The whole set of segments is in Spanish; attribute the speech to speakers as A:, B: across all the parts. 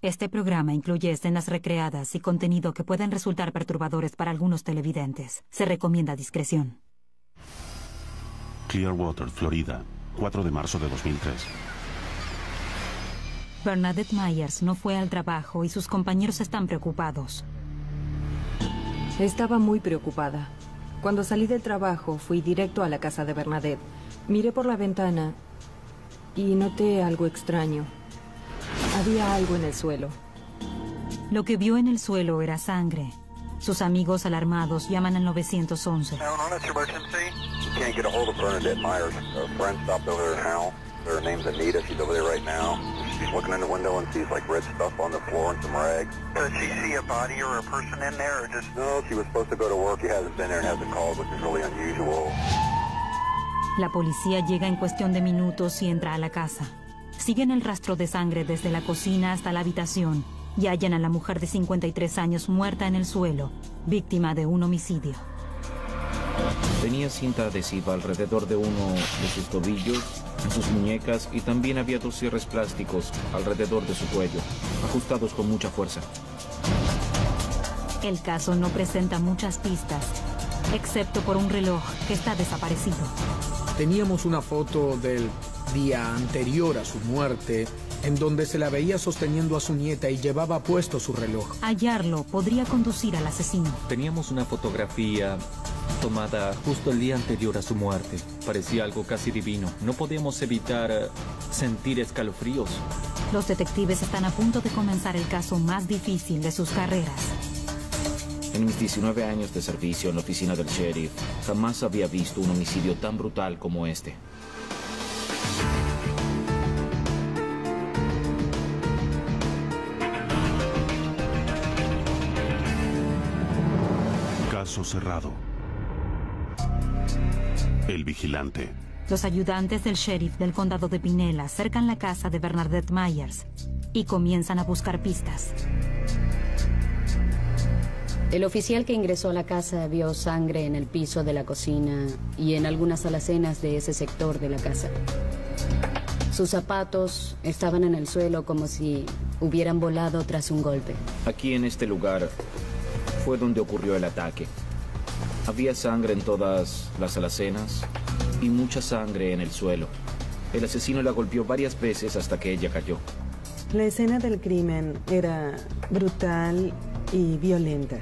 A: Este programa incluye escenas recreadas y contenido que pueden resultar perturbadores para algunos televidentes. Se recomienda discreción.
B: Clearwater, Florida, 4 de marzo de 2003.
A: Bernadette Myers no fue al trabajo y sus compañeros están preocupados.
C: Estaba muy preocupada. Cuando salí del trabajo, fui directo a la casa de Bernadette. Miré por la ventana y noté algo extraño. Había algo en el suelo.
A: Lo que vio en el suelo era sangre. Sus amigos alarmados llaman al 911.
D: Can't get a hold of Bernadette Myers. A friend stopped over there now. Her name's Anita. She's over there right now. She's looking in the window and sees like red stuff on the floor and some rags. Does she see a body or a person in there or just... No, she was supposed to go to work. She hasn't been there and hasn't called, which is really unusual.
A: La policía llega en cuestión de minutos y entra a la casa. Siguen el rastro de sangre desde la cocina hasta la habitación y hallan a la mujer de 53 años muerta en el suelo, víctima de un homicidio.
E: Tenía cinta adhesiva alrededor de uno de sus tobillos, en sus muñecas, y también había 2 cierres plásticos alrededor de su cuello, ajustados con mucha fuerza.
A: El caso no presenta muchas pistas, excepto por un reloj que está desaparecido.
F: Teníamos una foto del día anterior a su muerte, en donde se la veía sosteniendo a su nieta y llevaba puesto su reloj.
A: Hallarlo podría conducir al asesino.
G: Teníamos una fotografía tomada justo el día anterior a su muerte. Parecía algo casi divino. No podíamos evitar sentir escalofríos.
A: Los detectives están a punto de comenzar el caso más difícil de sus carreras.
E: En mis 19 años de servicio en la oficina del sheriff, jamás había visto un homicidio tan brutal como este.
B: Caso cerrado. El vigilante.
A: Los ayudantes del sheriff del condado de Pinellas cercan la casa de Bernadette Myers y comienzan a buscar pistas.
H: El oficial que ingresó a la casa vio sangre en el piso de la cocina y en algunas alacenas de ese sector de la casa. Sus zapatos estaban en el suelo como si hubieran volado tras un golpe.
E: Aquí en este lugar fue donde ocurrió el ataque. Había sangre en todas las alacenas y mucha sangre en el suelo. El asesino la golpeó varias veces hasta que ella cayó.
I: La escena del crimen era brutal y violenta.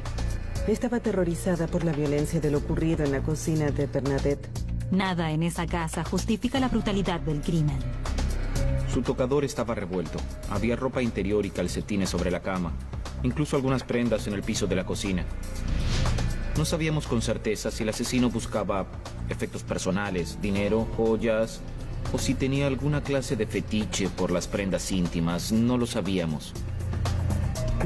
I: Estaba aterrorizada por la violencia de lo ocurrido en la cocina de Bernadette.
A: Nada en esa casa justifica la brutalidad del crimen.
E: Su tocador estaba revuelto. Había ropa interior y calcetines sobre la cama. Incluso algunas prendas en el piso de la cocina. No sabíamos con certeza si el asesino buscaba efectos personales, dinero, joyas, o si tenía alguna clase de fetiche por las prendas íntimas. No lo sabíamos.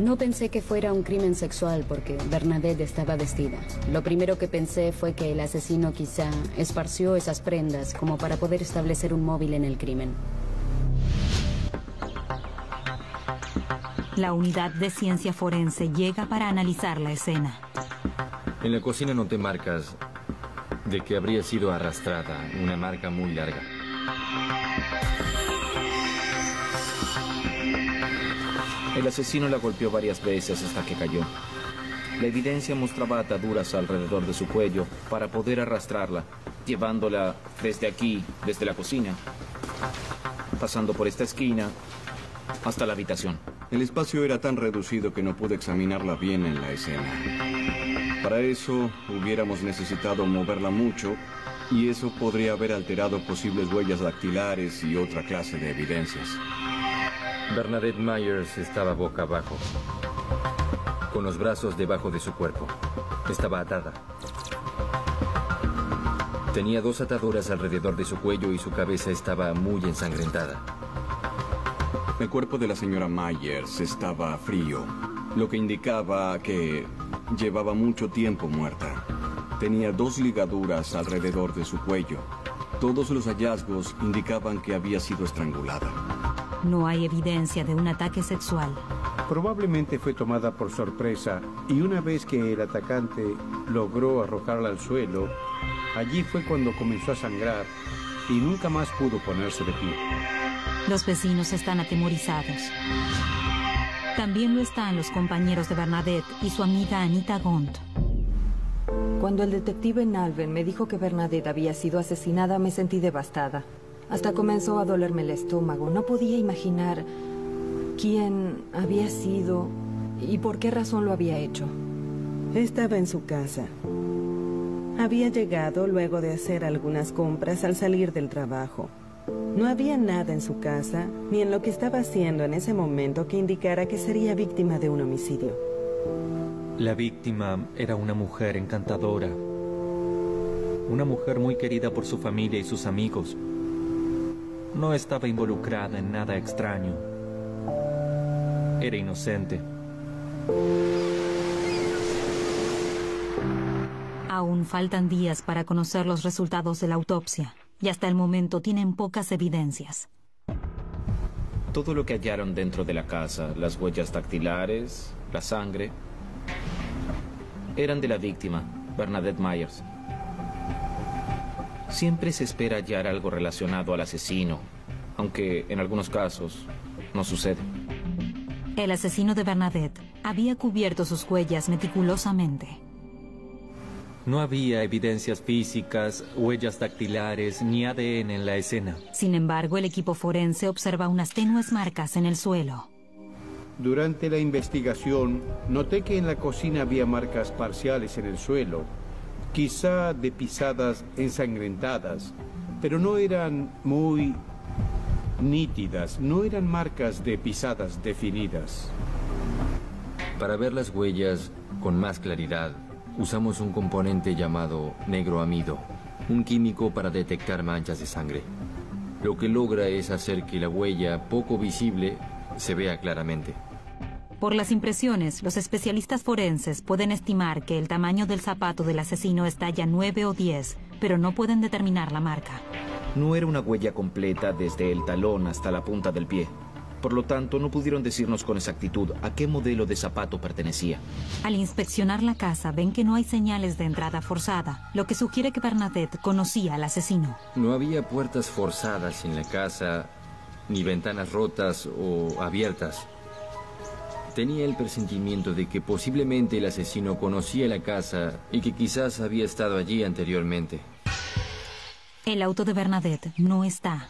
H: No pensé que fuera un crimen sexual porque Bernadette estaba vestida. Lo primero que pensé fue que el asesino quizá esparció esas prendas como para poder establecer un móvil en el crimen.
A: La unidad de ciencia forense llega para analizar la escena.
G: En la cocina noté marcas de que habría sido arrastrada, una marca muy larga.
E: El asesino la golpeó varias veces hasta que cayó. La evidencia mostraba ataduras alrededor de su cuello para poder arrastrarla, llevándola desde aquí, desde la cocina, pasando por esta esquina hasta la habitación.
J: El espacio era tan reducido que no pude examinarla bien en la escena. Para eso hubiéramos necesitado moverla mucho y eso podría haber alterado posibles huellas dactilares y otra clase de evidencias.
G: Bernadette Myers estaba boca abajo, con los brazos debajo de su cuerpo. Estaba atada. Tenía 2 ataduras alrededor de su cuello y su cabeza estaba muy ensangrentada.
J: El cuerpo de la señora Myers estaba frío, lo que indicaba que llevaba mucho tiempo muerta. Tenía 2 ligaduras alrededor de su cuello. Todos los hallazgos indicaban que había sido estrangulada.
A: No hay evidencia de un ataque sexual.
K: Probablemente fue tomada por sorpresa y una vez que el atacante logró arrojarla al suelo, allí fue cuando comenzó a sangrar y nunca más pudo ponerse de pie.
A: Los vecinos están atemorizados. También lo están los compañeros de Bernadette y su amiga Anita Gont.
C: Cuando el detective Nalven me dijo que Bernadette había sido asesinada, me sentí devastada. Hasta comenzó a dolerme el estómago. No podía imaginar quién había sido y por qué razón lo había hecho.
I: Estaba en su casa. Había llegado luego de hacer algunas compras al salir del trabajo. No había nada en su casa, ni en lo que estaba haciendo en ese momento que indicara que sería víctima de un homicidio.
G: La víctima era una mujer encantadora. Una mujer muy querida por su familia y sus amigos. No estaba involucrada en nada extraño. Era inocente.
A: Aún faltan días para conocer los resultados de la autopsia, y hasta el momento tienen pocas evidencias.
E: Todo lo que hallaron dentro de la casa, las huellas dactilares, la sangre, eran de la víctima, Bernadette Myers. Siempre se espera hallar algo relacionado al asesino, aunque en algunos casos no sucede.
A: El asesino de Bernadette había cubierto sus huellas meticulosamente.
G: No había evidencias físicas, huellas dactilares ni ADN en la escena.
A: Sin embargo, el equipo forense observa unas tenues marcas en el suelo.
K: Durante la investigación, noté que en la cocina había marcas parciales en el suelo, quizá de pisadas ensangrentadas, pero no eran muy nítidas, no eran marcas de pisadas definidas.
L: Para ver las huellas con más claridad, usamos un componente llamado negroamido, un químico para detectar manchas de sangre. Lo que logra es hacer que la huella poco visible se vea claramente.
A: Por las impresiones, los especialistas forenses pueden estimar que el tamaño del zapato del asesino es talla 9 o 10, pero no pueden determinar la marca.
E: No era una huella completa desde el talón hasta la punta del pie. Por lo tanto, no pudieron decirnos con exactitud a qué modelo de zapato pertenecía.
A: Al inspeccionar la casa, ven que no hay señales de entrada forzada, lo que sugiere que Bernadette conocía al asesino.
L: No había puertas forzadas en la casa, ni ventanas rotas o abiertas. Tenía el presentimiento de que posiblemente el asesino conocía la casa y que quizás había estado allí anteriormente.
A: El auto de Bernadette no está.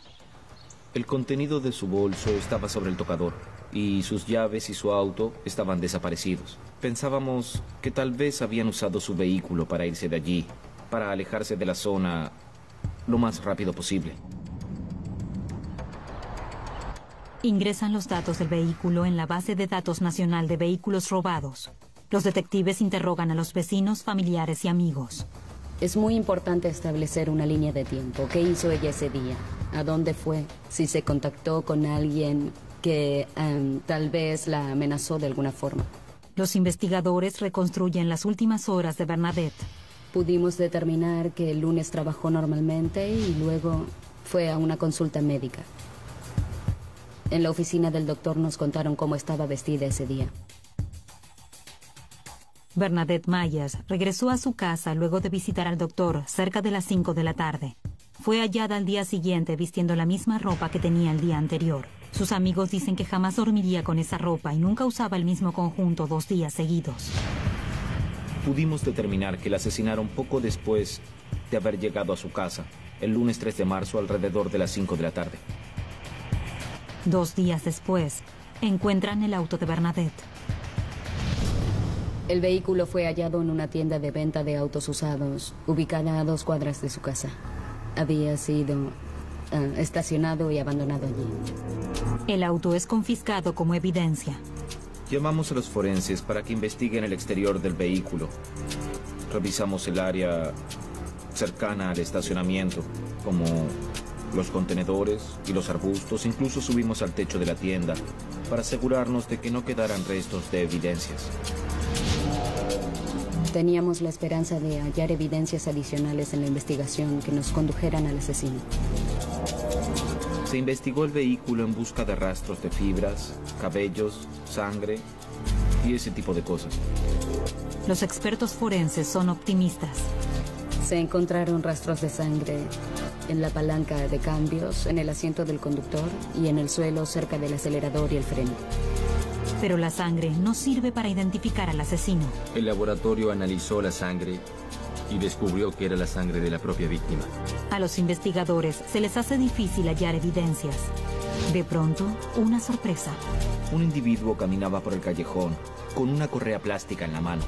E: El contenido de su bolso estaba sobre el tocador y sus llaves y su auto estaban desaparecidos. Pensábamos que tal vez habían usado su vehículo para irse de allí, para alejarse de la zona lo más rápido posible.
A: Ingresan los datos del vehículo en la base de datos nacional de vehículos robados. Los detectives interrogan a los vecinos, familiares y amigos.
H: Es muy importante establecer una línea de tiempo. ¿Qué hizo ella ese día? ¿A dónde fue? Si se contactó con alguien que tal vez la amenazó de alguna forma.
A: Los investigadores reconstruyen las últimas horas de Bernadette.
H: Pudimos determinar que el lunes trabajó normalmente y luego fue a una consulta médica. En la oficina del doctor nos contaron cómo estaba vestida ese día.
A: Bernadette Myers regresó a su casa luego de visitar al doctor cerca de las 5 de la tarde. Fue hallada al día siguiente vistiendo la misma ropa que tenía el día anterior. Sus amigos dicen que jamás dormiría con esa ropa y nunca usaba el mismo conjunto 2 días seguidos.
E: Pudimos determinar que la asesinaron poco después de haber llegado a su casa, el lunes 3 de marzo alrededor de las 5 de la tarde.
A: 2 días después, encuentran el auto de Bernadette.
H: El vehículo fue hallado en una tienda de venta de autos usados, ubicada a 2 cuadras de su casa. Había sido estacionado y abandonado allí.
A: El auto es confiscado como evidencia.
E: Llamamos a los forenses para que investiguen el exterior del vehículo. Revisamos el área cercana al estacionamiento, como los contenedores y los arbustos. Incluso subimos al techo de la tienda para asegurarnos de que no quedaran restos de evidencias.
H: Teníamos la esperanza de hallar evidencias adicionales en la investigación que nos condujeran al asesino.
E: Se investigó el vehículo en busca de rastros de fibras, cabellos, sangre y ese tipo de cosas.
A: Los expertos forenses son optimistas.
H: Se encontraron rastros de sangre en la palanca de cambios, en el asiento del conductor y en el suelo cerca del acelerador y el freno.
A: Pero la sangre no sirve para identificar al asesino.
L: El laboratorio analizó la sangre y descubrió que era la sangre de la propia víctima.
A: A los investigadores se les hace difícil hallar evidencias. De pronto, una sorpresa.
E: Un individuo caminaba por el callejón con una correa plástica en la mano.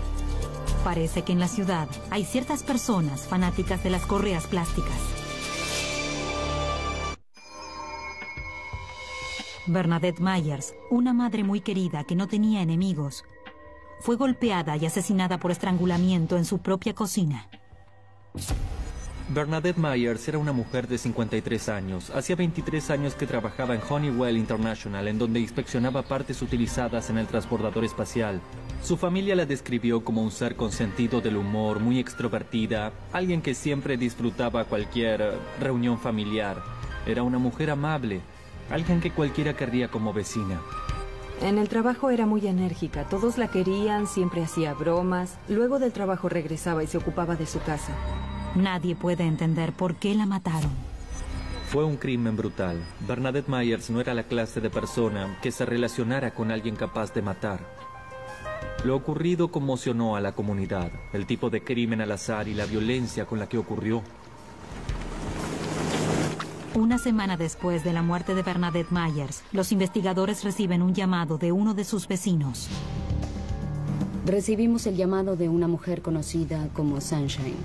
A: Parece que en la ciudad hay ciertas personas fanáticas de las correas plásticas. Bernadette Myers, una madre muy querida que no tenía enemigos, fue golpeada y asesinada por estrangulamiento en su propia cocina.
G: Bernadette Myers era una mujer de 53 años. Hacía 23 años que trabajaba en Honeywell International, en donde inspeccionaba partes utilizadas en el transbordador espacial. Su familia la describió como un ser con sentido del humor, muy extrovertida, alguien que siempre disfrutaba cualquier reunión familiar. Era una mujer amable, alguien que cualquiera querría como vecina.
C: En el trabajo era muy enérgica, todos la querían, siempre hacía bromas. Luego del trabajo regresaba y se ocupaba de su casa.
A: Nadie puede entender por qué la mataron.
G: Fue un crimen brutal. Bernadette Myers no era la clase de persona que se relacionara con alguien capaz de matar. Lo ocurrido conmocionó a la comunidad, el tipo de crimen al azar y la violencia con la que ocurrió.
A: Una semana después de la muerte de Bernadette Myers, los investigadores reciben un llamado de uno de sus vecinos.
H: Recibimos el llamado de una mujer conocida como Sunshine.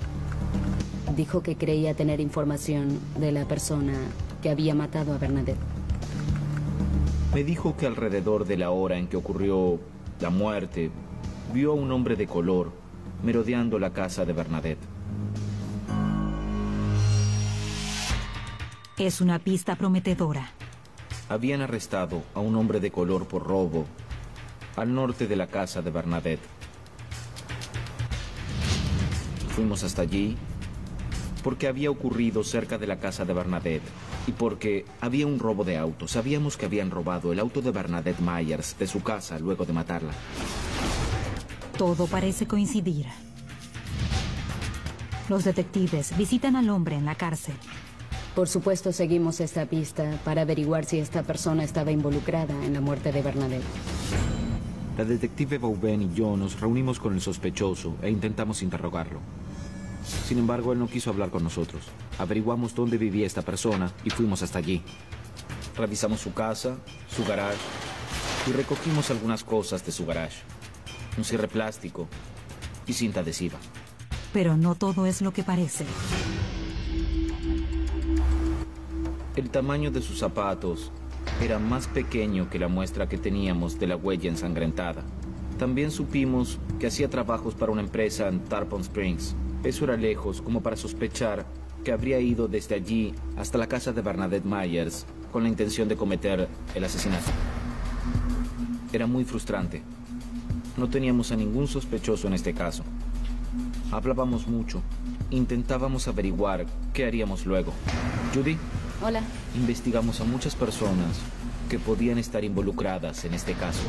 H: Dijo que creía tener información de la persona que había matado a Bernadette.
E: Me dijo que alrededor de la hora en que ocurrió la muerte, vio a un hombre de color merodeando la casa de Bernadette.
A: Es una pista prometedora.
E: Habían arrestado a un hombre de color por robo al norte de la casa de Bernadette. Fuimos hasta allí porque había ocurrido cerca de la casa de Bernadette y porque había un robo de auto. Sabíamos que habían robado el auto de Bernadette Myers de su casa luego de matarla.
A: Todo parece coincidir. Los detectives visitan al hombre en la cárcel.
H: Por supuesto, seguimos esta pista para averiguar si esta persona estaba involucrada en la muerte de Bernadette.
E: La detective Vauban y yo nos reunimos con el sospechoso e intentamos interrogarlo. Sin embargo, él no quiso hablar con nosotros. Averiguamos dónde vivía esta persona y fuimos hasta allí. Revisamos su casa, su garage y recogimos algunas cosas de su garage. Un cierre plástico y cinta adhesiva.
A: Pero no todo es lo que parece.
E: El tamaño de sus zapatos era más pequeño que la muestra que teníamos de la huella ensangrentada. También supimos que hacía trabajos para una empresa en Tarpon Springs. Eso era lejos como para sospechar que habría ido desde allí hasta la casa de Bernadette Myers con la intención de cometer el asesinato. Era muy frustrante. No teníamos a ningún sospechoso en este caso. Hablábamos mucho. Intentábamos averiguar qué haríamos luego. Judy.
H: Hola.
E: Investigamos a muchas personas que podían estar involucradas en este caso.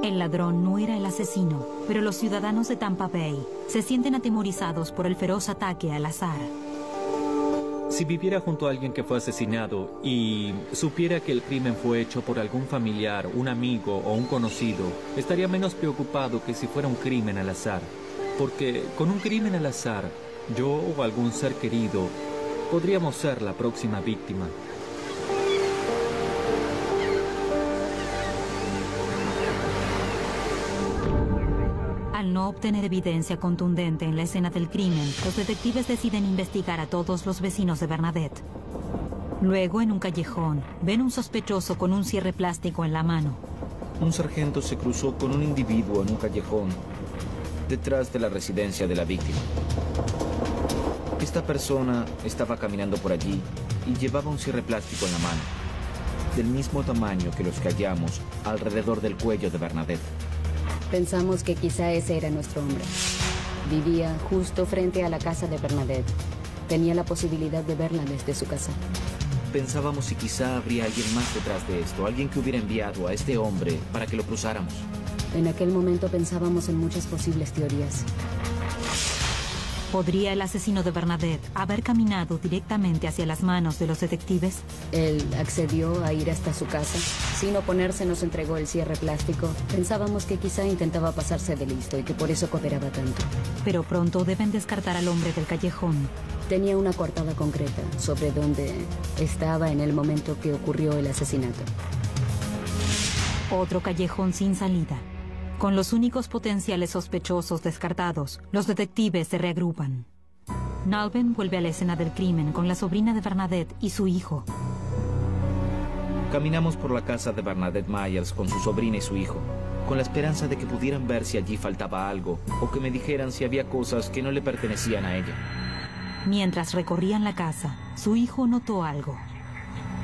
A: El ladrón no era el asesino, pero los ciudadanos de Tampa Bay se sienten atemorizados por el feroz ataque al azar.
G: Si viviera junto a alguien que fue asesinado y supiera que el crimen fue hecho por algún familiar, un amigo o un conocido, estaría menos preocupado que si fuera un crimen al azar. Porque con un crimen al azar, yo o algún ser querido podríamos ser la próxima víctima.
A: Al no obtener evidencia contundente en la escena del crimen, los detectives deciden investigar a todos los vecinos de Bernadette. Luego, en un callejón, ven un sospechoso con un cierre plástico en la mano.
E: Un sargento se cruzó con un individuo en un callejón detrás de la residencia de la víctima. Esta persona estaba caminando por allí y llevaba un cierre plástico en la mano, del mismo tamaño que los que hallamos alrededor del cuello de Bernadette.
H: Pensamos que quizá ese era nuestro hombre. Vivía justo frente a la casa de Bernadette. Tenía la posibilidad de verla desde su casa.
E: Pensábamos si quizá habría alguien más detrás de esto, alguien que hubiera enviado a este hombre para que lo cruzáramos.
H: En aquel momento pensábamos en muchas posibles teorías.
A: ¿Podría el asesino de Bernadette haber caminado directamente hacia las manos de los detectives?
H: Él accedió a ir hasta su casa. Sin oponerse, nos entregó el cierre plástico. Pensábamos que quizá intentaba pasarse de listo y que por eso cooperaba tanto.
A: Pero pronto deben descartar al hombre del callejón.
H: Tenía una coartada concreta sobre dónde estaba en el momento que ocurrió el asesinato.
A: Otro callejón sin salida. Con los únicos potenciales sospechosos descartados, los detectives se reagrupan. Nalven vuelve a la escena del crimen con la sobrina de Bernadette y su hijo.
E: Caminamos por la casa de Bernadette Myers con su sobrina y su hijo, con la esperanza de que pudieran ver si allí faltaba algo o que me dijeran si había cosas que no le pertenecían a ella.
A: Mientras recorrían la casa, su hijo notó algo.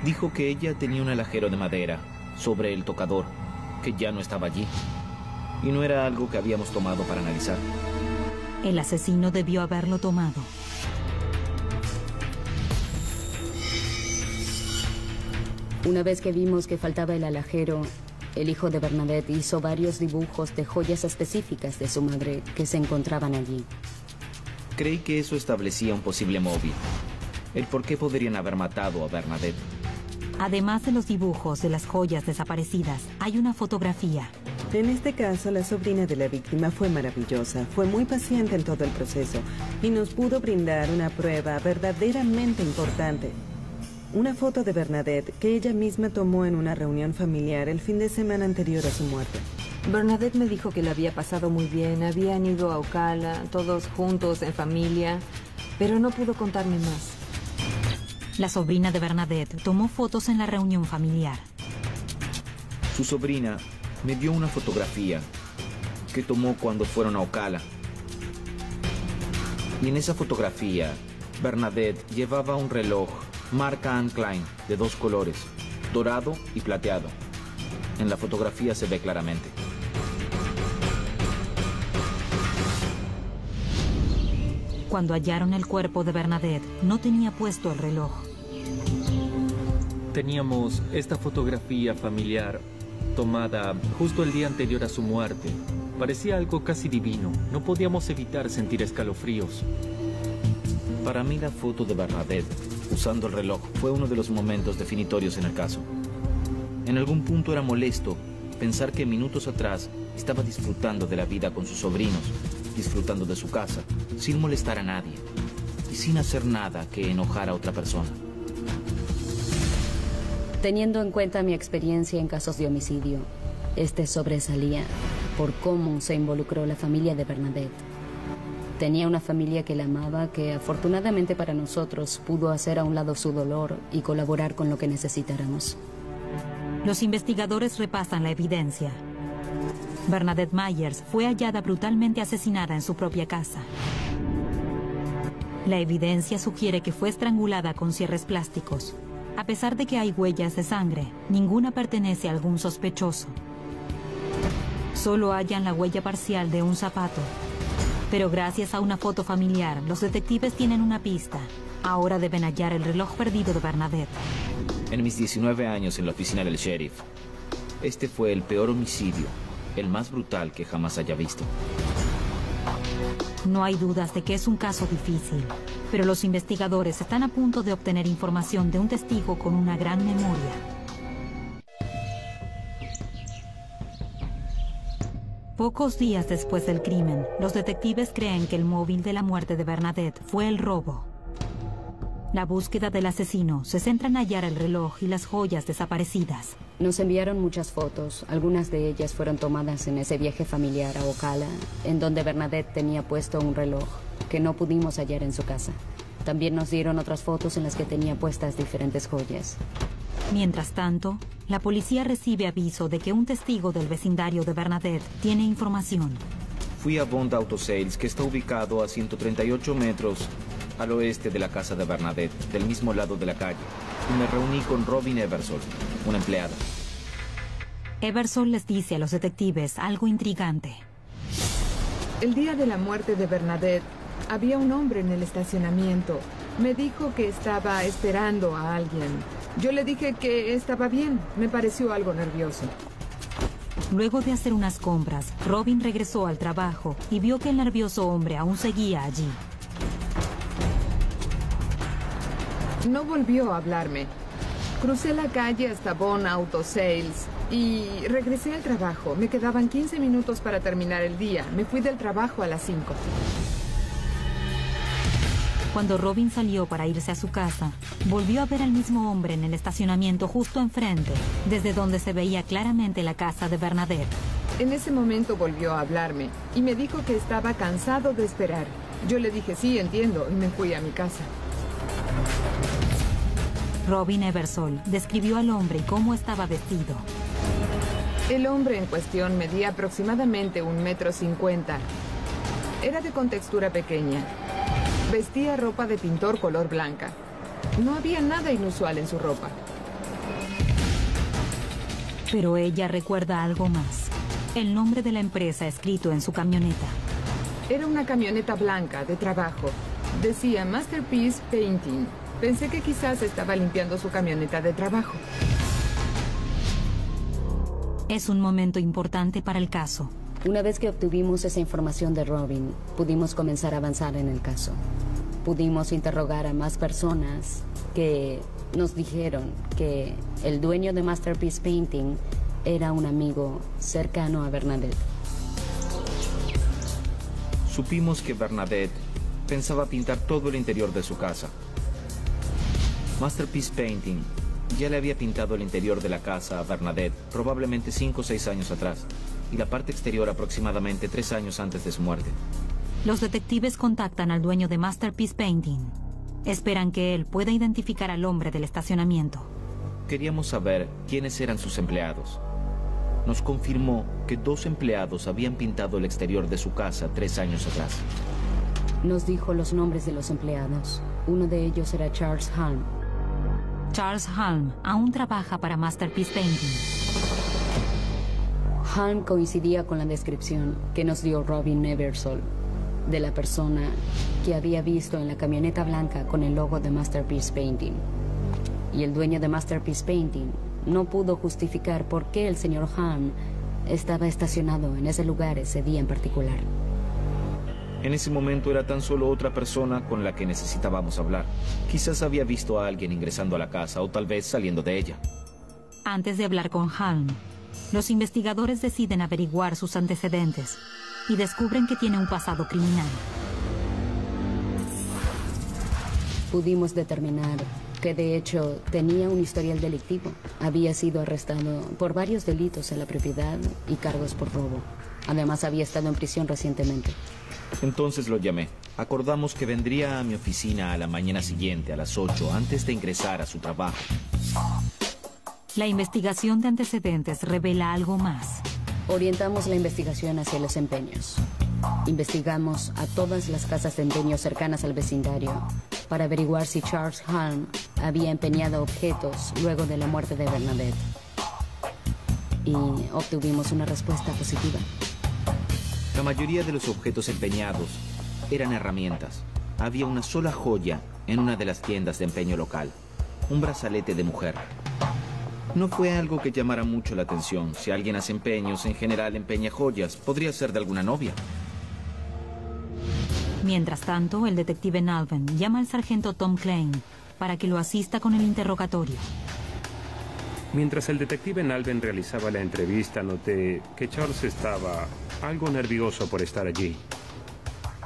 E: Dijo que ella tenía un alajero de madera sobre el tocador, que ya no estaba allí. Y no era algo que habíamos tomado para analizar.
A: El asesino debió haberlo tomado.
H: Una vez que vimos que faltaba el alajero, el hijo de Bernadette hizo varios dibujos de joyas específicas de su madre que se encontraban allí.
E: Creí que eso establecía un posible móvil. El por qué podrían haber matado a Bernadette.
A: Además de los dibujos de las joyas desaparecidas, hay una fotografía.
I: En este caso, la sobrina de la víctima fue maravillosa. Fue muy paciente en todo el proceso y nos pudo brindar una prueba verdaderamente importante. Una foto de Bernadette que ella misma tomó en una reunión familiar el fin de semana anterior a su muerte.
C: Bernadette me dijo que la había pasado muy bien. Habían ido a Ocala, todos juntos, en familia, pero no pudo contarme más.
A: La sobrina de Bernadette tomó fotos en la reunión familiar.
E: Su sobrina me dio una fotografía que tomó cuando fueron a Ocala. Y en esa fotografía, Bernadette llevaba un reloj marca Anne Klein de 2 colores, dorado y plateado. En la fotografía se ve claramente.
A: Cuando hallaron el cuerpo de Bernadette, no tenía puesto el reloj.
G: Teníamos esta fotografía familiar tomada justo el día anterior a su muerte. Parecía algo casi divino. No podíamos evitar sentir escalofríos.
E: Para mí la foto de Bernadette usando el reloj fue uno de los momentos definitorios en el caso. En algún punto era molesto pensar que minutos atrás estaba disfrutando de la vida con sus sobrinos, disfrutando de su casa, sin molestar a nadie y sin hacer nada que enojara a otra persona.
H: Teniendo en cuenta mi experiencia en casos de homicidio, este sobresalía por cómo se involucró la familia de Bernadette. Tenía una familia que la amaba, que afortunadamente para nosotros pudo hacer a un lado su dolor y colaborar con lo que necesitáramos.
A: Los investigadores repasan la evidencia. Bernadette Myers fue hallada brutalmente asesinada en su propia casa. La evidencia sugiere que fue estrangulada con cierres plásticos. A pesar de que hay huellas de sangre, ninguna pertenece a algún sospechoso. Solo hallan la huella parcial de un zapato. Pero gracias a una foto familiar, los detectives tienen una pista. Ahora deben hallar el reloj perdido de Bernadette.
E: En mis 19 años en la oficina del sheriff, este fue el peor homicidio, el más brutal que jamás haya visto.
A: No hay dudas de que es un caso difícil, pero los investigadores están a punto de obtener información de un testigo con una gran memoria. Pocos días después del crimen, los detectives creen que el móvil de la muerte de Bernadette fue el robo. La búsqueda del asesino se centra en hallar el reloj y las joyas desaparecidas.
H: Nos enviaron muchas fotos. Algunas de ellas fueron tomadas en ese viaje familiar a Ocala, en donde Bernadette tenía puesto un reloj que no pudimos hallar en su casa. También nos dieron otras fotos en las que tenía puestas diferentes joyas.
A: Mientras tanto, la policía recibe aviso de que un testigo del vecindario de Bernadette tiene información.
E: Fui a Bond Auto Sales, que está ubicado a 138 metros al oeste de la casa de Bernadette, del mismo lado de la calle, y me reuní con Robin Eversole, una empleada.
A: Eversole les dice a los detectives algo intrigante.
M: El día de la muerte de Bernadette, había un hombre en el estacionamiento. Me dijo que estaba esperando a alguien. Yo le dije que estaba bien. Me pareció algo nervioso.
A: Luego de hacer unas compras, Robin regresó al trabajo y vio que el nervioso hombre aún seguía allí.
M: No volvió a hablarme. Crucé la calle hasta Bond Auto Sales y regresé al trabajo. Me quedaban 15 minutos para terminar el día. Me fui del trabajo a las 5.
A: Cuando Robin salió para irse a su casa, volvió a ver al mismo hombre en el estacionamiento justo enfrente, desde donde se veía claramente la casa de Bernadette.
M: En ese momento volvió a hablarme y me dijo que estaba cansado de esperar. Yo le dije, sí, entiendo, y me fui a mi casa.
A: Robin Eversole describió al hombre y cómo estaba vestido.
M: El hombre en cuestión medía aproximadamente 1,50 m. Era de contextura pequeña. Vestía ropa de pintor color blanca. No había nada inusual en su ropa.
A: Pero ella recuerda algo más. El nombre de la empresa escrito en su camioneta.
M: Era una camioneta blanca de trabajo. Decía Masterpiece Painting. Pensé que quizás estaba limpiando su camioneta de trabajo.
A: Es un momento importante para el caso.
H: Una vez que obtuvimos esa información de Robin, pudimos comenzar a avanzar en el caso. Pudimos interrogar a más personas que nos dijeron que el dueño de Masterpiece Painting era un amigo cercano a Bernadette.
E: Supimos que Bernadette pensaba pintar todo el interior de su casa. Masterpiece Painting ya le había pintado el interior de la casa a Bernadette probablemente 5 o 6 años atrás y la parte exterior aproximadamente 3 años antes de su muerte.
A: Los detectives contactan al dueño de Masterpiece Painting. Esperan que él pueda identificar al hombre del estacionamiento.
E: Queríamos saber quiénes eran sus empleados. Nos confirmó que 2 empleados habían pintado el exterior de su casa 3 años atrás.
H: Nos dijo los nombres de los empleados. Uno de ellos era Charles Halm.
A: Charles Halm aún trabaja para Masterpiece Painting.
H: Halm coincidía con la descripción que nos dio Robin Eversole de la persona que había visto en la camioneta blanca con el logo de Masterpiece Painting. Y el dueño de Masterpiece Painting no pudo justificar por qué el señor Halm estaba estacionado en ese lugar ese día en particular.
E: En ese momento era tan solo otra persona con la que necesitábamos hablar. Quizás había visto a alguien ingresando a la casa o tal vez saliendo de ella.
A: Antes de hablar con Halm, los investigadores deciden averiguar sus antecedentes y descubren que tiene un pasado criminal.
H: Pudimos determinar que de hecho tenía un historial delictivo. Había sido arrestado por varios delitos en la propiedad y cargos por robo. Además había estado en prisión recientemente.
E: Entonces lo llamé. Acordamos que vendría a mi oficina a la mañana siguiente a las 8 antes de ingresar a su trabajo.
A: La investigación de antecedentes revela algo más.
H: Orientamos la investigación hacia los empeños. Investigamos a todas las casas de empeño cercanas al vecindario para averiguar si Charles Halm había empeñado objetos luego de la muerte de Bernadette. Y obtuvimos una respuesta positiva.
E: La mayoría de los objetos empeñados eran herramientas. Había una sola joya en una de las tiendas de empeño local, un brazalete de mujer. No fue algo que llamara mucho la atención. Si alguien hace empeños, en general empeña joyas. Podría ser de alguna novia.
A: Mientras tanto, el detective Nalven llama al sargento Tom Klein para que lo asista con el interrogatorio.
N: Mientras el detective Nalven realizaba la entrevista, noté que Charles estaba algo nervioso por estar allí.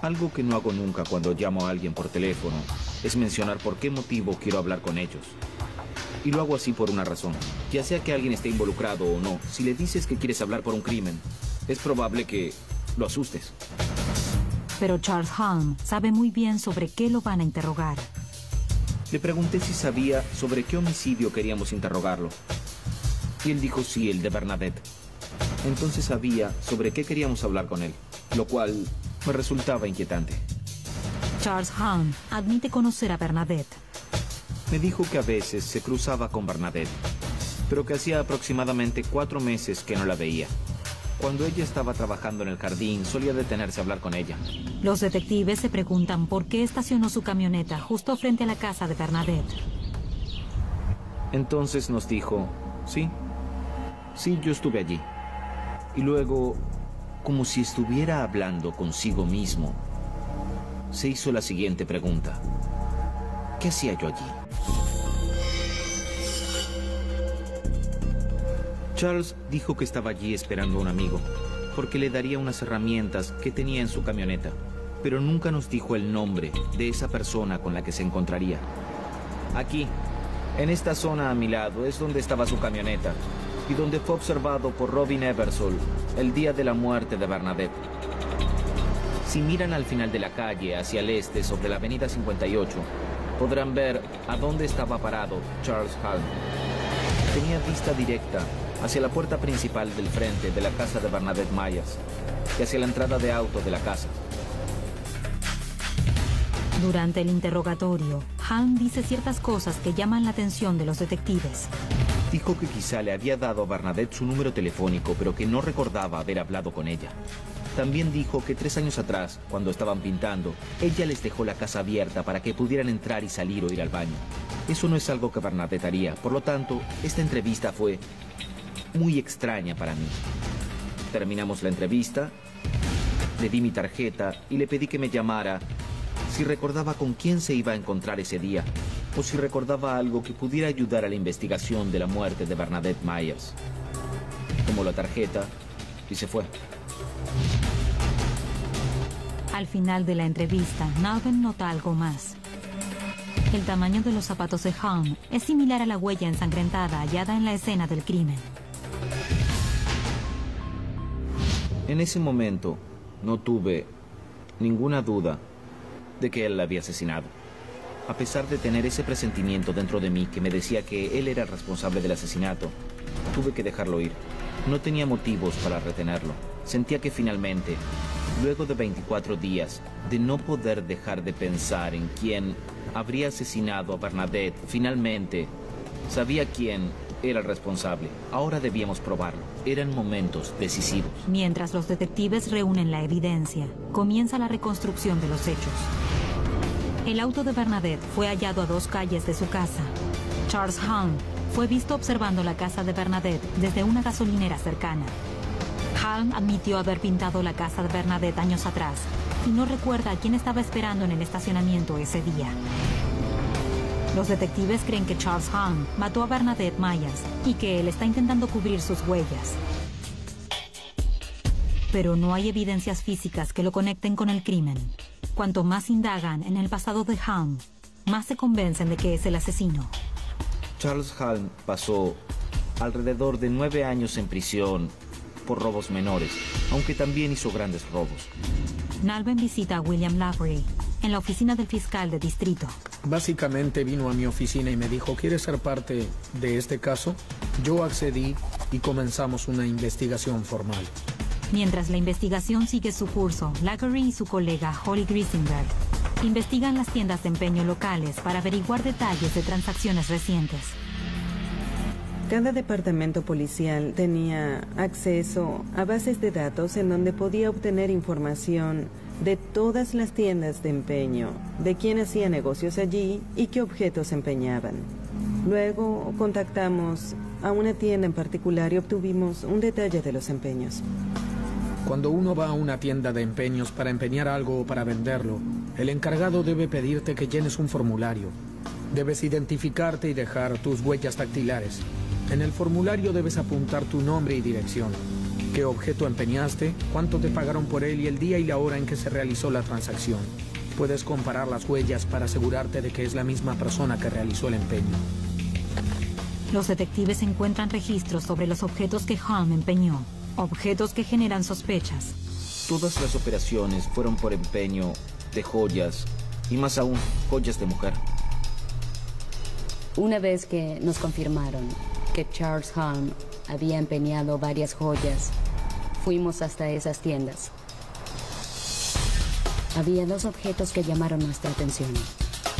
E: Algo que no hago nunca cuando llamo a alguien por teléfono es mencionar por qué motivo quiero hablar con ellos. Y lo hago así por una razón. Ya sea que alguien esté involucrado o no, si le dices que quieres hablar por un crimen, es probable que lo asustes.
A: Pero Charles Halm sabe muy bien sobre qué lo van a interrogar.
E: Le pregunté si sabía sobre qué homicidio queríamos interrogarlo. Y él dijo sí, el de Bernadette. Entonces sabía sobre qué queríamos hablar con él, lo cual me resultaba inquietante.
A: Charles Halm admite conocer a Bernadette.
E: Me dijo que a veces se cruzaba con Bernadette, pero que hacía aproximadamente 4 meses que no la veía. Cuando ella estaba trabajando en el jardín, solía detenerse a hablar con ella.
A: Los detectives se preguntan por qué estacionó su camioneta justo frente a la casa de Bernadette.
E: Entonces nos dijo, sí, yo estuve allí. Y luego, como si estuviera hablando consigo mismo, se hizo la siguiente pregunta. ¿Qué hacía yo allí? Charles dijo que estaba allí esperando a un amigo, porque le daría unas herramientas que tenía en su camioneta, pero nunca nos dijo el nombre de esa persona con la que se encontraría. Aquí, en esta zona a mi lado, es donde estaba su camioneta y donde fue observado por Robin Eversole el día de la muerte de Bernadette. Si miran al final de la calle, hacia el este, sobre la avenida 58, podrán ver a dónde estaba parado Charles Halm. Tenía vista directa hacia la puerta principal del frente de la casa de Bernadette Myers y hacia la entrada de auto de la casa.
A: Durante el interrogatorio, Halm dice ciertas cosas que llaman la atención de los detectives.
E: Dijo que quizá le había dado a Bernadette su número telefónico, pero que no recordaba haber hablado con ella. También dijo que 3 años atrás, cuando estaban pintando, ella les dejó la casa abierta para que pudieran entrar y salir o ir al baño. Eso no es algo que Bernadette haría, por lo tanto, esta entrevista fue muy extraña para mí. Terminamos la entrevista, le di mi tarjeta y le pedí que me llamara si recordaba con quién se iba a encontrar ese día o si recordaba algo que pudiera ayudar a la investigación de la muerte de Bernadette Myers. Tomó la tarjeta y se fue.
A: Al final de la entrevista, Nalben nota algo más. El tamaño de los zapatos de Halm es similar a la huella ensangrentada hallada en la escena del crimen.
E: En ese momento, no tuve ninguna duda de que él la había asesinado. A pesar de tener ese presentimiento dentro de mí que me decía que él era el responsable del asesinato, tuve que dejarlo ir. No tenía motivos para retenerlo. Sentía que finalmente, luego de 24 días de no poder dejar de pensar en quién habría asesinado a Bernadette, finalmente sabía quién era el responsable. Ahora debíamos probarlo. Eran momentos decisivos.
A: Mientras los detectives reúnen la evidencia, comienza la reconstrucción de los hechos. El auto de Bernadette fue hallado a 2 calles de su casa. Charles Halm fue visto observando la casa de Bernadette desde una gasolinera cercana. Halm admitió haber pintado la casa de Bernadette años atrás y no recuerda a quién estaba esperando en el estacionamiento ese día. Los detectives creen que Charles Halm mató a Bernadette Myers y que él está intentando cubrir sus huellas. Pero no hay evidencias físicas que lo conecten con el crimen. Cuanto más indagan en el pasado de Halm, más se convencen de que es el asesino.
E: Charles Halm pasó alrededor de 9 años en prisión por robos menores, aunque también hizo grandes robos.
A: Nalben visita a William Lavery en la oficina del fiscal de distrito.
F: Básicamente vino a mi oficina y me dijo, ¿quieres ser parte de este caso? Yo accedí y comenzamos una investigación formal.
A: Mientras la investigación sigue su curso, Lavery y su colega Holly Grisenberg investigan las tiendas de empeño locales para averiguar detalles de transacciones recientes.
I: Cada departamento policial tenía acceso a bases de datos en donde podía obtener información de todas las tiendas de empeño, de quién hacía negocios allí y qué objetos empeñaban. Luego contactamos a una tienda en particular y obtuvimos un detalle de los empeños.
F: Cuando uno va a una tienda de empeños para empeñar algo o para venderlo, el encargado debe pedirte que llenes un formulario. Debes identificarte y dejar tus huellas dactilares. En el formulario debes apuntar tu nombre y dirección, qué objeto empeñaste, cuánto te pagaron por él y el día y la hora en que se realizó la transacción. Puedes comparar las huellas para asegurarte de que es la misma persona que realizó el empeño.
A: Los detectives encuentran registros sobre los objetos que Halm empeñó, objetos que generan sospechas.
E: Todas las operaciones fueron por empeño de joyas y más aún, joyas de mujer.
H: Una vez que nos confirmaron que Charles Halm había empeñado varias joyas, fuimos hasta esas tiendas. Había 2 objetos que llamaron nuestra atención.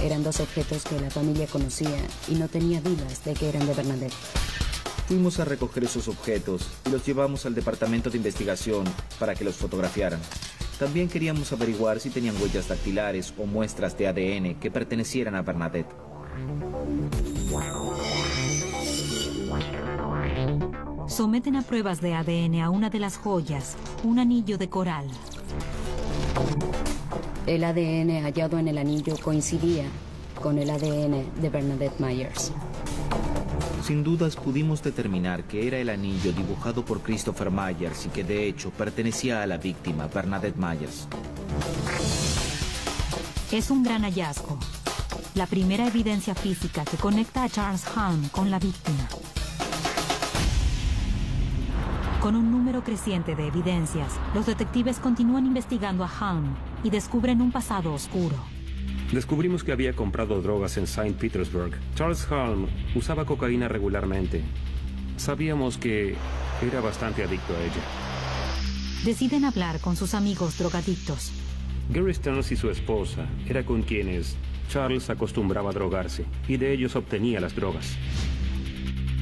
H: Eran 2 objetos que la familia conocía y no tenía dudas de que eran de Bernadette.
E: Fuimos a recoger esos objetos y los llevamos al departamento de investigación para que los fotografiaran. También queríamos averiguar si tenían huellas dactilares o muestras de ADN que pertenecieran a Bernadette.
A: Someten a pruebas de ADN a una de las joyas, un anillo de coral.
H: El ADN hallado en el anillo coincidía con el ADN de Bernadette Myers.
E: Sin dudas pudimos determinar que era el anillo dibujado por Christopher Myers y que de hecho pertenecía a la víctima, Bernadette Myers.
A: Es un gran hallazgo. La primera evidencia física que conecta a Charles Halm con la víctima. Con un número creciente de evidencias, los detectives continúan investigando a Halm y descubren un pasado oscuro.
N: Descubrimos que había comprado drogas en St. Petersburg. Charles Halm usaba cocaína regularmente. Sabíamos que era bastante adicto a ella.
A: Deciden hablar con sus amigos drogadictos.
N: Gary Stearns y su esposa era con quienes Charles acostumbraba a drogarse, y de ellos obtenía las drogas.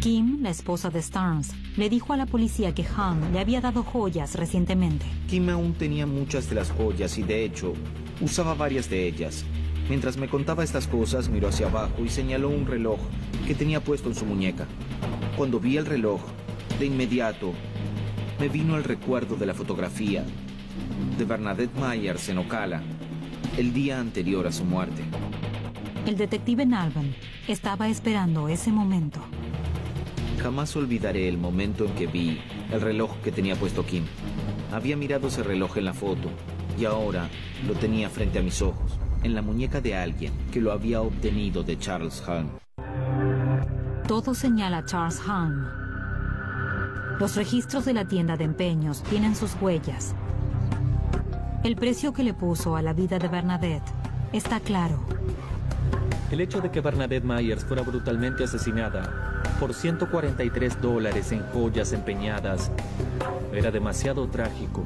A: Kim, la esposa de Stearns, le dijo a la policía que Halm le había dado joyas recientemente.
E: Kim aún tenía muchas de las joyas y de hecho usaba varias de ellas. Mientras me contaba estas cosas, miró hacia abajo y señaló un reloj que tenía puesto en su muñeca. Cuando vi el reloj, de inmediato, me vino el recuerdo de la fotografía de Bernadette Myers en Ocala, el día anterior a su muerte.
A: El detective Nalben estaba esperando ese momento.
E: Jamás olvidaré el momento en que vi el reloj que tenía puesto Kim. Había mirado ese reloj en la foto y ahora lo tenía frente a mis ojos, en la muñeca de alguien que lo había obtenido de Charles Halm.
A: Todo señala a Charles Halm. Los registros de la tienda de empeños tienen sus huellas. El precio que le puso a la vida de Bernadette está claro.
G: El hecho de que Bernadette Myers fuera brutalmente asesinada por $143 en joyas empeñadas era demasiado trágico.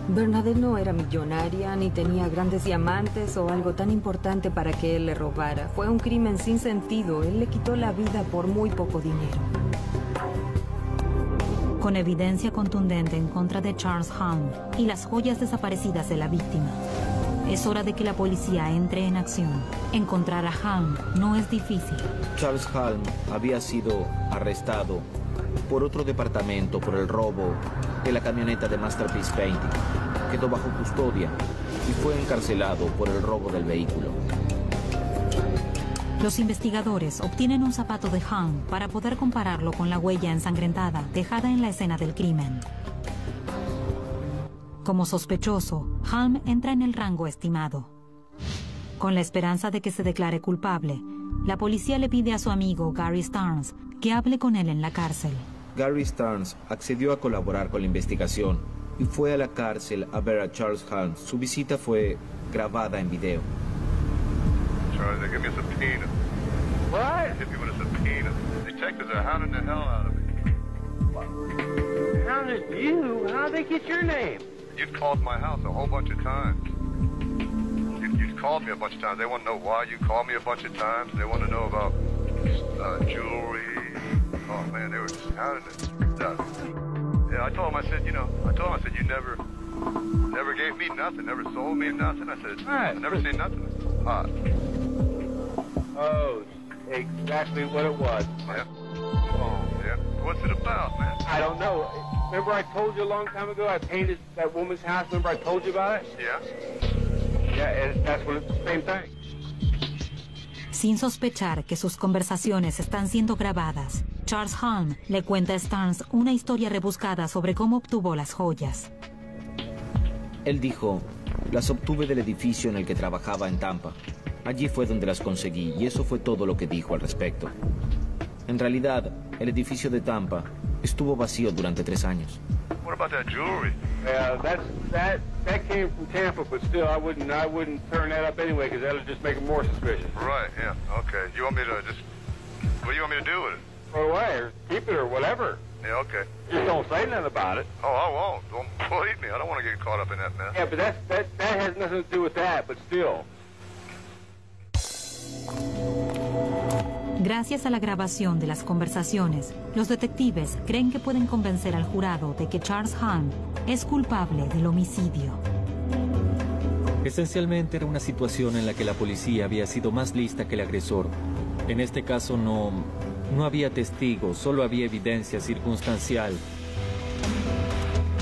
C: Bernadette no era millonaria, ni tenía grandes diamantes o algo tan importante para que él le robara. Fue un crimen sin sentido. Él le quitó la vida por muy poco dinero.
A: Con evidencia contundente en contra de Charles Halm y las joyas desaparecidas de la víctima, es hora de que la policía entre en acción. Encontrar a Halm no es difícil.
E: Charles Halm había sido arrestado por otro departamento por el robo de la camioneta de Masterpiece Painting. Quedó bajo custodia y fue encarcelado por el robo del vehículo.
A: Los investigadores obtienen un zapato de Halm para poder compararlo con la huella ensangrentada dejada en la escena del crimen. Como sospechoso, Halm entra en el rango estimado. Con la esperanza de que se declare culpable, la policía le pide a su amigo Gary Stearns que hable con él en la cárcel.
E: Gary Stearns accedió a colaborar con la investigación y fue a la cárcel a ver a Charles Halm. Su visita fue grabada en video.
O: Charles, they give me a subpoena. What? Hit me with a subpoena. Detectives are hounding the hell out of me.
P: Hounded you? How'd they get your name?
O: You've called my house a whole bunch of times. You've called me a bunch of times. They want to know why you called me a bunch of times. They want to know about jewelry. Oh, man, they were just hounding it. Yeah, I told them, I said, you never gave me nothing, never sold me nothing. I said, I never seen nothing.
P: Oh, exactly what it was.
O: Yeah. Oh, yeah. What's it about, man?
P: I don't know. Remember I told you a long time ago I painted that woman's house? Remember I told you about it?
O: Yeah.
P: Yeah, and that's what it's the same thing.
A: Sin sospechar que sus conversaciones están siendo grabadas, Charles Halm le cuenta a Stearns una historia rebuscada sobre cómo obtuvo las joyas.
E: Él dijo, las obtuve del edificio en el que trabajaba en Tampa. Allí fue donde las conseguí y eso fue todo lo que dijo al respecto. En realidad, el edificio de Tampa estuvo vacío durante 3 años.
O: What about that jewelry?
P: That came from Tampa, but still, I wouldn't turn that up anyway, because that'll just make it more suspicious.
O: Right, yeah, okay. You want me to just, what do you want me to do with it?
P: Throw it away, or keep it, or whatever.
O: Yeah, okay.
P: Just don't say nothing about it.
O: Oh, I won't. Don't believe me. I don't want to get caught up in that mess.
P: Yeah, but that has nothing to do with that, but still.
A: Gracias a la grabación de las conversaciones, los detectives creen que pueden convencer al jurado de que Charles Halm es culpable del homicidio.
G: Esencialmente era una situación en la que la policía había sido más lista que el agresor. En este caso no había testigos, solo había evidencia circunstancial.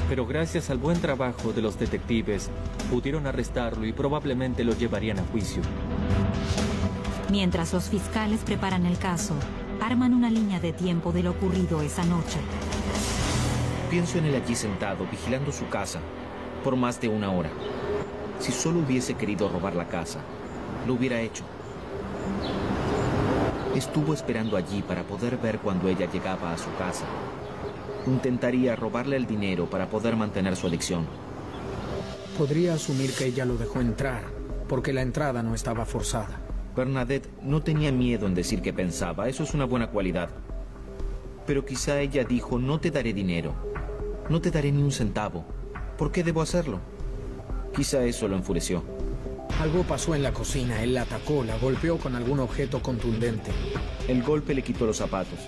G: Pero gracias al buen trabajo de los detectives, pudieron arrestarlo y probablemente lo llevarían a juicio.
A: Mientras los fiscales preparan el caso, arman una línea de tiempo de lo ocurrido esa noche.
E: Pienso en él allí sentado, vigilando su casa, por más de 1 hora. Si solo hubiese querido robar la casa, lo hubiera hecho. Estuvo esperando allí para poder ver cuando ella llegaba a su casa. Intentaría robarle el dinero para poder mantener su adicción.
F: Podría asumir que ella lo dejó entrar, porque la entrada no estaba forzada.
E: Bernadette no tenía miedo en decir qué pensaba, eso es una buena cualidad. Pero quizá ella dijo, no te daré dinero, no te daré ni un centavo. ¿Por qué debo hacerlo? Quizá eso lo enfureció.
F: Algo pasó en la cocina, él la atacó, la golpeó con algún objeto contundente.
E: El golpe le quitó los zapatos.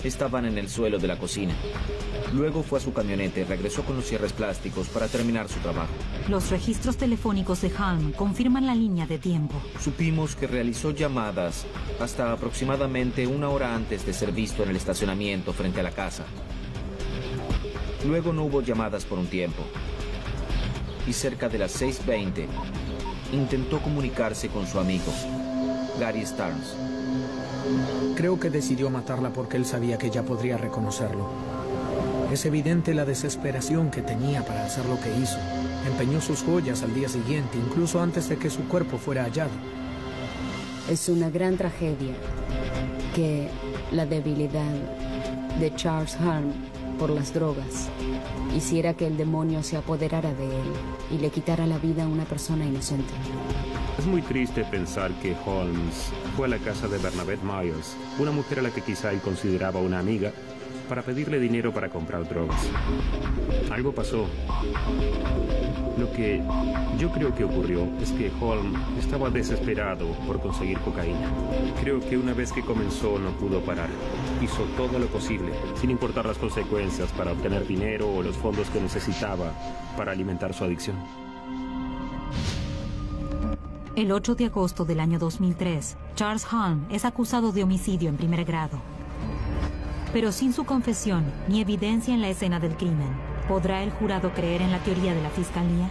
E: Estaban en el suelo de la cocina. Luego fue a su camioneta y regresó con los cierres plásticos para terminar su trabajo.
A: Los registros telefónicos de Halm confirman la línea de tiempo.
E: Supimos que realizó llamadas hasta aproximadamente 1 hora antes de ser visto en el estacionamiento frente a la casa. Luego no hubo llamadas por un tiempo. Y cerca de las 6:20 intentó comunicarse con su amigo, Gary Starnes.
F: Creo que decidió matarla porque él sabía que ella podría reconocerlo. Es evidente la desesperación que tenía para hacer lo que hizo. Empeñó sus joyas al día siguiente, incluso antes de que su cuerpo fuera hallado.
H: Es una gran tragedia que la debilidad de Charles Halm por las drogas hiciera que el demonio se apoderara de él y le quitara la vida a una persona inocente.
N: Es muy triste pensar que Holmes fue a la casa de Bernadette Myers, una mujer a la que quizá él consideraba una amiga, para pedirle dinero para comprar drogas. Algo pasó. Lo que yo creo que ocurrió es que Holmes estaba desesperado por conseguir cocaína. Creo que una vez que comenzó no pudo parar. Hizo todo lo posible, sin importar las consecuencias, para obtener dinero o los fondos que necesitaba para alimentar su adicción.
A: El 8 de agosto del año 2003, Charles Halm es acusado de homicidio en primer grado. Pero sin su confesión ni evidencia en la escena del crimen, ¿podrá el jurado creer en la teoría de la fiscalía?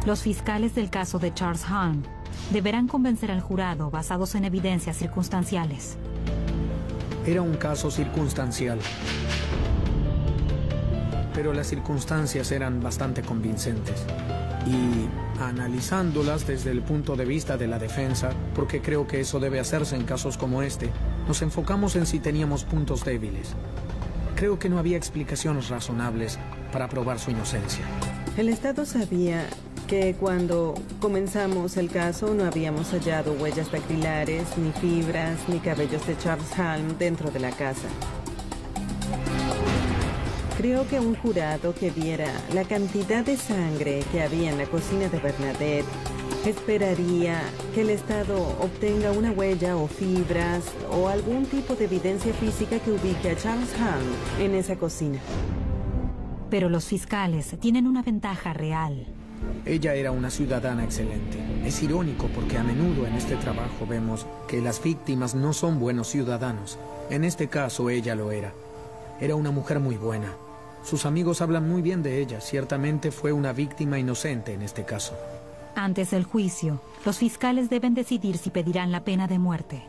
A: Los fiscales del caso de Charles Halm deberán convencer al jurado basados en evidencias circunstanciales.
F: Era un caso circunstancial, pero las circunstancias eran bastante convincentes. Y analizándolas desde el punto de vista de la defensa, porque creo que eso debe hacerse en casos como este, nos enfocamos en si teníamos puntos débiles. Creo que no había explicaciones razonables para probar su inocencia.
I: El Estado sabía que cuando comenzamos el caso no habíamos hallado huellas dactilares, ni fibras, ni cabellos de Charles Halm dentro de la casa. Creo que un jurado que viera la cantidad de sangre que había en la cocina de Bernadette esperaría que el Estado obtenga una huella o fibras o algún tipo de evidencia física que ubique a Charles Halm en esa cocina.
A: Pero los fiscales tienen una ventaja real.
F: Ella era una ciudadana excelente. Es irónico porque a menudo en este trabajo vemos que las víctimas no son buenos ciudadanos. En este caso ella lo era. Era una mujer muy buena. Sus amigos hablan muy bien de ella. Ciertamente fue una víctima inocente en este caso.
A: Antes del juicio, los fiscales deben decidir si pedirán la pena de muerte.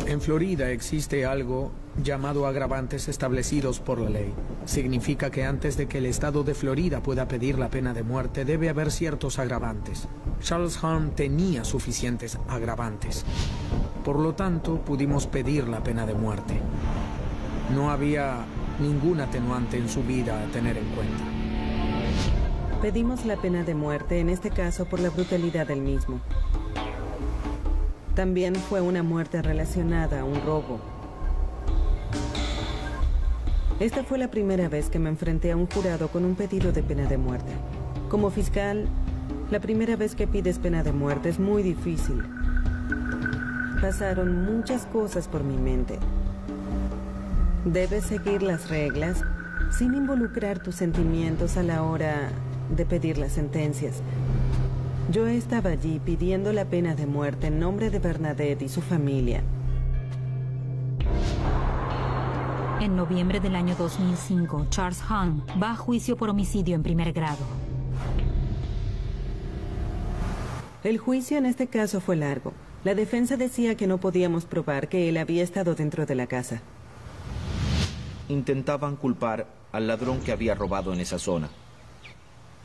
F: En Florida existe algo llamado agravantes establecidos por la ley. Significa que antes de que el estado de Florida pueda pedir la pena de muerte, debe haber ciertos agravantes. Charles Halm tenía suficientes agravantes. Por lo tanto, pudimos pedir la pena de muerte. No había ningún atenuante en su vida a tener en cuenta.
I: Pedimos la pena de muerte, en este caso por la brutalidad del mismo. También fue una muerte relacionada a un robo. Esta fue la primera vez que me enfrenté a un jurado con un pedido de pena de muerte. Como fiscal, la primera vez que pides pena de muerte es muy difícil. Pasaron muchas cosas por mi mente. Debes seguir las reglas sin involucrar tus sentimientos a la hora de pedir las sentencias. Yo estaba allí pidiendo la pena de muerte en nombre de Bernadette y su familia.
A: En noviembre del año 2005, Charles Halm va a juicio por homicidio en primer grado.
I: El juicio en este caso fue largo. La defensa decía que no podíamos probar que él había estado dentro de la casa.
E: Intentaban culpar al ladrón que había robado en esa zona.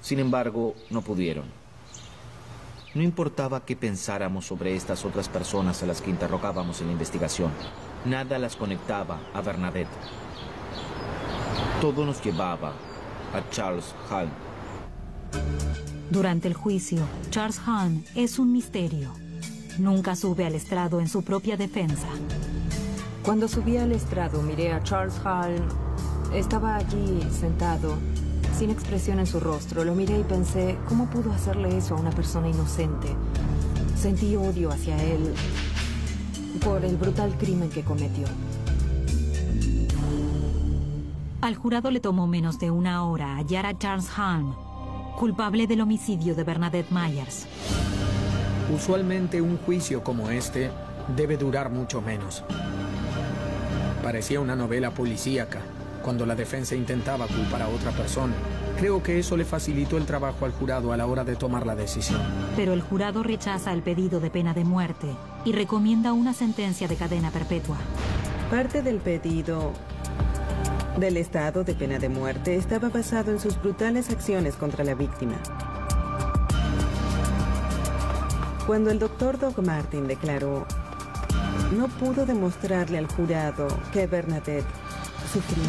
E: Sin embargo, no pudieron. No importaba qué pensáramos sobre estas otras personas a las que interrogábamos en la investigación. Nada las conectaba a Bernadette. Todo nos llevaba a Charles Halm.
A: Durante el juicio, Charles Halm es un misterio. Nunca sube al estrado en su propia defensa.
C: Cuando subí al estrado, miré a Charles Halm. Estaba allí, sentado, sin expresión en su rostro. Lo miré y pensé, ¿cómo pudo hacerle eso a una persona inocente? Sentí odio hacia él por el brutal crimen que cometió.
A: Al jurado le tomó menos de una hora hallar a Charles Halm culpable del homicidio de Bernadette Myers.
F: Usualmente un juicio como este debe durar mucho menos. Parecía una novela policíaca, cuando la defensa intentaba culpar a otra persona. Creo que eso le facilitó el trabajo al jurado a la hora de tomar la decisión.
A: Pero el jurado rechaza el pedido de pena de muerte y recomienda una sentencia de cadena perpetua.
I: Parte del pedido del estado de pena de muerte estaba basado en sus brutales acciones contra la víctima. Cuando el doctor Doug Martin declaró, no pudo demostrarle al jurado que Bernadette sufrió.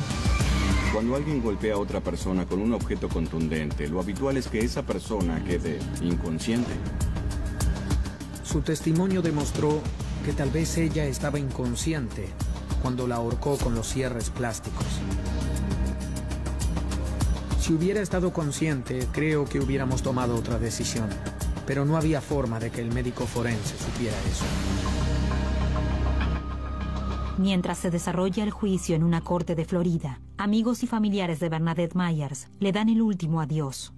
J: Cuando alguien golpea a otra persona con un objeto contundente, lo habitual es que esa persona quede inconsciente.
F: Su testimonio demostró que tal vez ella estaba inconsciente cuando la ahorcó con los cierres plásticos. Si hubiera estado consciente, creo que hubiéramos tomado otra decisión. Pero no había forma de que el médico forense supiera eso.
A: Mientras se desarrolla el juicio en una corte de Florida, amigos y familiares de Bernadette Myers le dan el último adiós.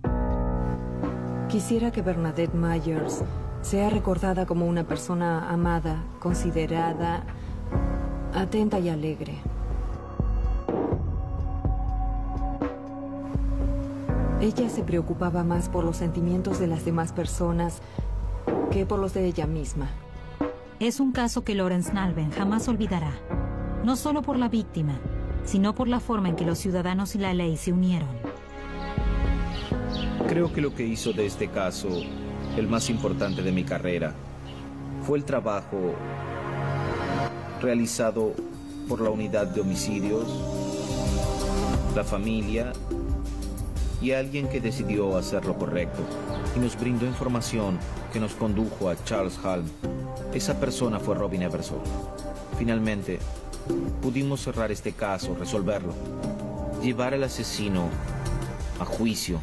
C: Quisiera que Bernadette Myers sea recordada como una persona amada, considerada, atenta y alegre. Ella se preocupaba más por los sentimientos de las demás personas que por los de ella misma.
A: Es un caso que Lawrence Nalven jamás olvidará, no solo por la víctima, sino por la forma en que los ciudadanos y la ley se unieron.
E: Creo que lo que hizo de este caso el más importante de mi carrera fue el trabajo realizado por la unidad de homicidios, la familia y alguien que decidió hacer lo correcto y nos brindó información que nos condujo a Charles Halm. Esa persona fue Robin Eversole. Finalmente, pudimos cerrar este caso, resolverlo, llevar al asesino a juicio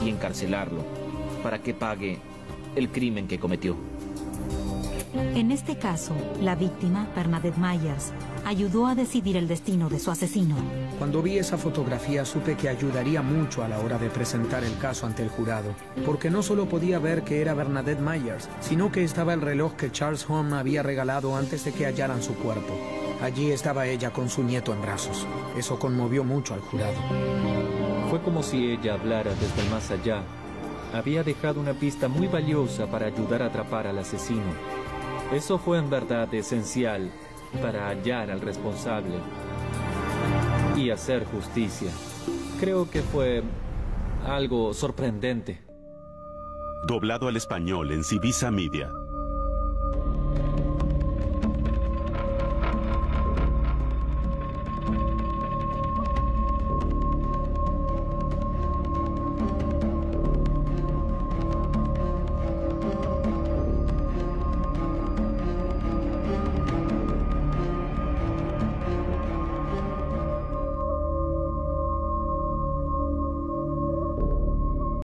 E: y encarcelarlo para que pague el crimen que cometió.
A: En este caso, la víctima, Bernadette Myers, ayudó a decidir el destino de su asesino.
F: Cuando vi esa fotografía supe que ayudaría mucho a la hora de presentar el caso ante el jurado, porque no solo podía ver que era Bernadette Myers, sino que estaba el reloj que Charles Halm había regalado antes de que hallaran su cuerpo. Allí estaba ella con su nieto en brazos. Eso conmovió mucho al jurado.
G: Fue como si ella hablara desde el más allá. Había dejado una pista muy valiosa para ayudar a atrapar al asesino. Eso fue en verdad esencial para hallar al responsable y hacer justicia. Creo que fue algo sorprendente.
B: Doblado al español en Civisa Media.